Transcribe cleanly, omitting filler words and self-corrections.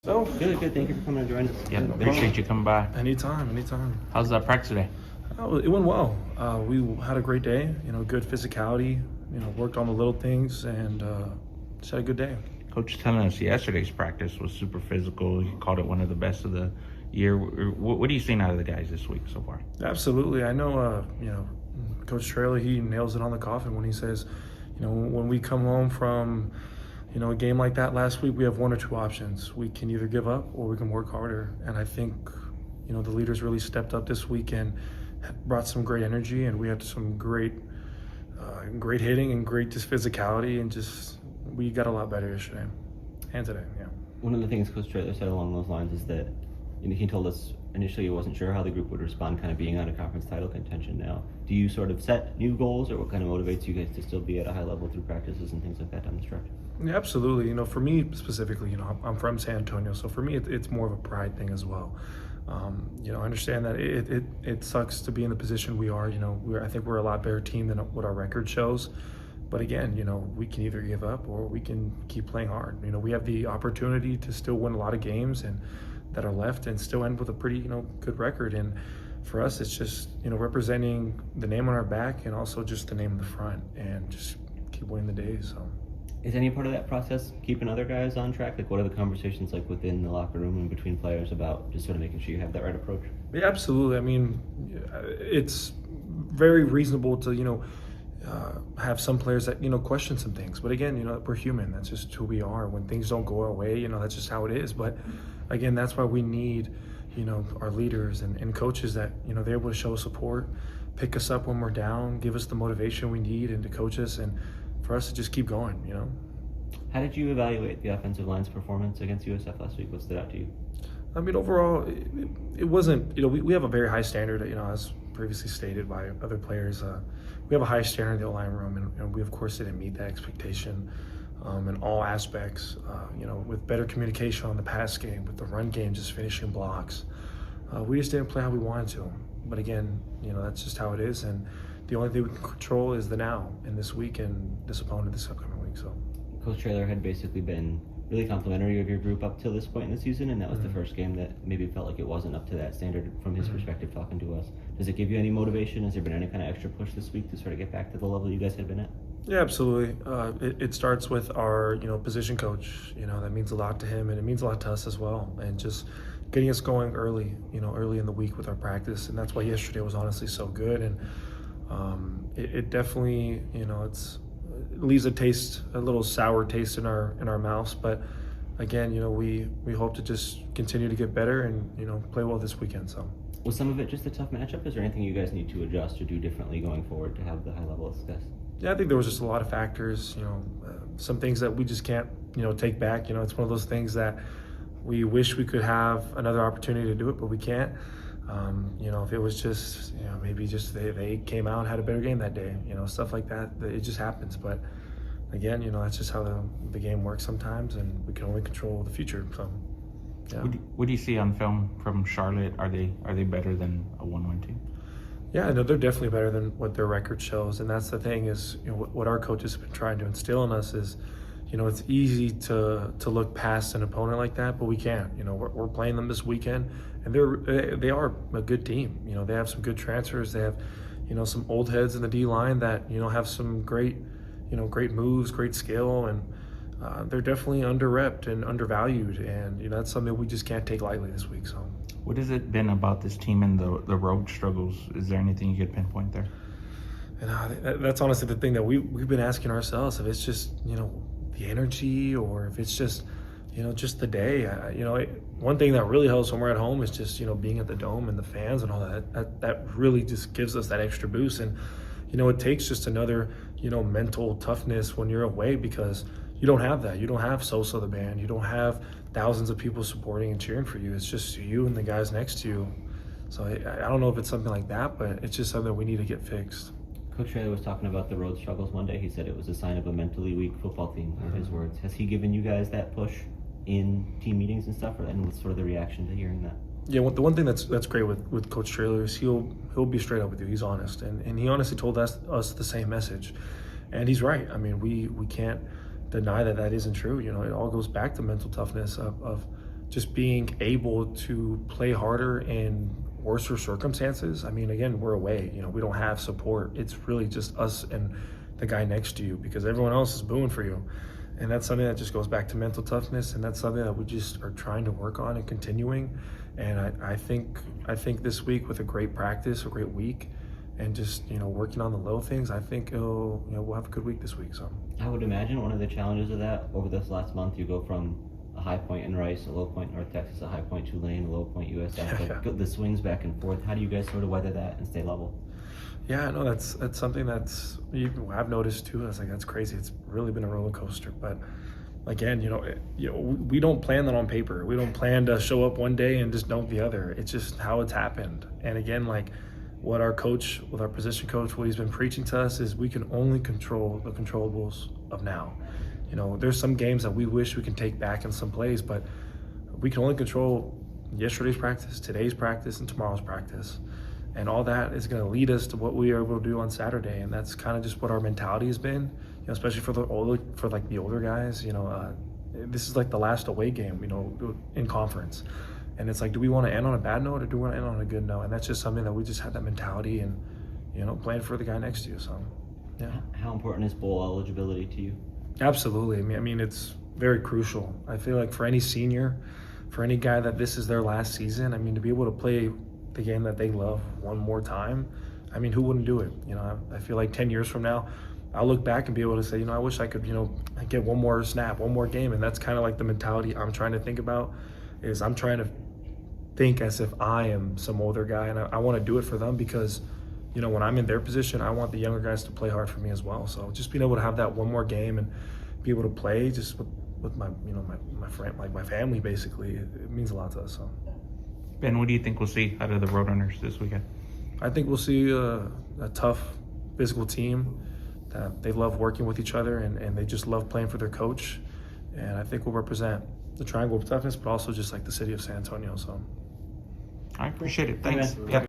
So, good. Thank you for coming and joining us. Yeah, appreciate you coming by. Anytime. How's that practice today? Oh, it went well. We had a great day. Good physicality. Worked on the little things and just had a good day. Coach was telling us yesterday's practice was super physical. He called it one of the best of the year. What are you seeing out of the guys this week so far? Absolutely. I know. Coach Traylor, he nails it on the coffin when he says, when we come home from a game like that last week, we have one or two options. We can either give up or we can work harder. And I think, the leaders really stepped up this week and brought some great energy, and we had some great hitting and great just physicality, and just we got a lot better yesterday and today. Yeah. One of the things Coach Traylor said along those lines is that he told us initially he wasn't sure how the group would respond kind of being out of conference title contention now. Do you sort of set new goals, or what kind of motivates you guys to still be at a high level through practices and things like that down the stretch? Yeah, absolutely. For me specifically, I'm from San Antonio, so for me it's more of a pride thing as well. I understand that it sucks to be in the position we are. I think we're a lot better team than what our record shows. But again, we can either give up or we can keep playing hard. We have the opportunity to still win a lot of games and that are left and still end with a pretty, good record. And for us, it's just, representing the name on our back and also just the name in the front and just keep winning the days. So. Is any part of that process keeping other guys on track? Like, what are the conversations like within the locker room and between players about just sort of making sure you have that right approach? Yeah, absolutely. I mean, it's very reasonable to, have some players that, question some things. But again, we're human. That's just who we are. When things don't go our way, that's just how it is. But again, that's why we need, our leaders and coaches that, they're able to show support, pick us up when we're down, give us the motivation we need, and to coach us, and for us to just keep going, How did you evaluate the offensive line's performance against USF last week? What stood out to you? I mean, overall, it wasn't, we have a very high standard, as previously stated by other players. We have a high standard in the O-line room, and we, of course, didn't meet that expectation in all aspects, with better communication on the pass game, with the run game, just finishing blocks. We just didn't play how we wanted to. But again, that's just how it is. And the only thing we can control is the now and this week and this opponent this upcoming week. So, Coach Traylor had basically been really complimentary of your group up till this point in the season, and that was the first game that maybe felt like it wasn't up to that standard from his perspective talking to us. Does it give you any motivation? Has there been any kind of extra push this week to sort of get back to the level you guys had been at? Yeah, absolutely. It starts with our, position coach. That means a lot to him, and it means a lot to us as well. And just getting us going early, early in the week with our practice, and that's why yesterday was honestly so good. And it definitely, it leaves a little sour taste in our mouths. But again, we hope to just continue to get better and play well this weekend. So. Was some of it just a tough matchup? Is there anything you guys need to adjust or do differently going forward to have the high level of success? Yeah, I think there was just a lot of factors. Some things that we just can't take back. It's one of those things that we wish we could have another opportunity to do it, but we can't. If it was just, maybe just they came out and had a better game that day, stuff like that, it just happens. But again, that's just how the game works sometimes, and we can only control the future. So, yeah. What do you see on film from Charlotte? Are they better than a 1-1 team? Yeah, no, they're definitely better than what their record shows. And that's the thing is, what our coaches have been trying to instill in us is, it's easy to look past an opponent like that, but we can't. We're playing them this weekend, and they are a good team. They have some good transfers. They have, some old heads in the D line that have some great moves, great skill, and they're definitely under-repped and undervalued. And that's something we just can't take lightly this week. So, what has it been about this team and the road struggles? Is there anything you could pinpoint there? And that's honestly the thing that we've been asking ourselves, if it's just the energy, or if it's just just the day. One thing that really helps when we're at home is just being at the Dome and the fans and all that really just gives us that extra boost. And it takes just another mental toughness when you're away, because you don't have that. You don't have Sosa the band. You don't have thousands of people supporting and cheering for you. It's just you and the guys next to you. So I don't know if it's something like that, but it's just something we need to get fixed. Coach Traylor was talking about the road struggles one day. He said it was a sign of a mentally weak football team, in his words. Has he given you guys that push in team meetings and stuff, and what's sort of the reaction to hearing that? Yeah, the one thing that's great with Coach Traylor is he'll be straight up with you. He's honest, and he honestly told us the same message, and he's right. I mean, we can't deny that isn't true. It all goes back to mental toughness of just being able to play harder in worser circumstances. I mean, again, we're away. We don't have support. It's really just us and the guy next to you because everyone else is booing for you. And that's something that just goes back to mental toughness, and that's something that we just are trying to work on and continuing. And I think this week with a great practice, a great week, and just working on the little things, I think we'll have a good week this week. So I would imagine one of the challenges of that over this last month, you go from a high point in Rice, a low point North Texas, a high point Tulane, a low point USF, like the swings back and forth. How do you guys sort of weather that and stay level? Yeah, no, that's something I've noticed too. I was like, that's crazy. It's really been a roller coaster. But again, we don't plan that on paper. We don't plan to show up one day and just don't the other. It's just how it's happened. And again, like what our coach, with our position coach, what he's been preaching to us is we can only control the controllables of now. There's some games that we wish we can take back in some plays, but we can only control yesterday's practice, today's practice, and tomorrow's practice. And all that is going to lead us to what we are able to do on Saturday, and that's kind of just what our mentality has been. Especially for the older guys. This is like the last away game, in conference, and it's like, do we want to end on a bad note or do we want to end on a good note? And that's just something that we just have that mentality and plan for the guy next to you. So, yeah. How important is bowl eligibility to you? Absolutely. I mean, it's very crucial. I feel like for any senior, for any guy that this is their last season, I mean, to be able to play the game that they love one more time, I mean, who wouldn't do it? I feel like 10 years from now, I'll look back and be able to say, I wish I could, get one more snap, one more game. And that's kind of like the mentality I'm trying to think about, is I'm trying to think as if I am some older guy, and I want to do it for them because, when I'm in their position, I want the younger guys to play hard for me as well. So just being able to have that one more game and be able to play just with my, my friend, like my family, basically, it means a lot to us. So. Ben, what do you think we'll see out of the Roadrunners this weekend? I think we'll see a tough, physical team that they love working with each other and they just love playing for their coach. And I think we'll represent the triangle of toughness, but also just like the city of San Antonio. So I appreciate it. Thanks. Amen. Yep.